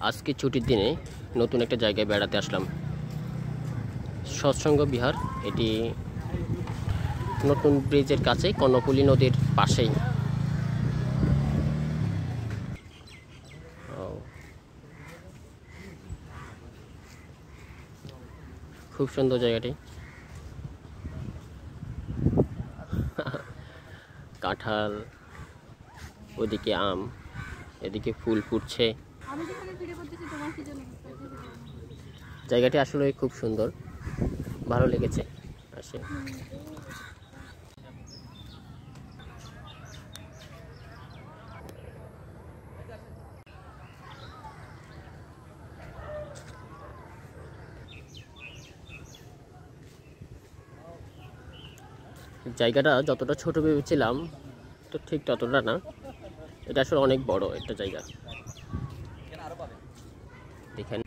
আজকে ছুটির দিনে নতুন একটা জায়গায় বেড়াতে আসলাম। সৎসঙ্গ বিহার, এটি নতুন ব্রিজের কাছে, কর্ণফুলী নদীর পাশেই। খুব সুন্দর জায়গাটি। কাঁঠাল, ওদিকে আম, এদিকে ফুল ফুটছে। জায়গাটি আসলে খুব সুন্দর, ভালো লেগেছে আসে। জায়গাটা যতটা ছোট ভেবেছিলাম তো ঠিক ততটা না, এটা আসলে অনেক বড় একটা জায়গা। দেখেন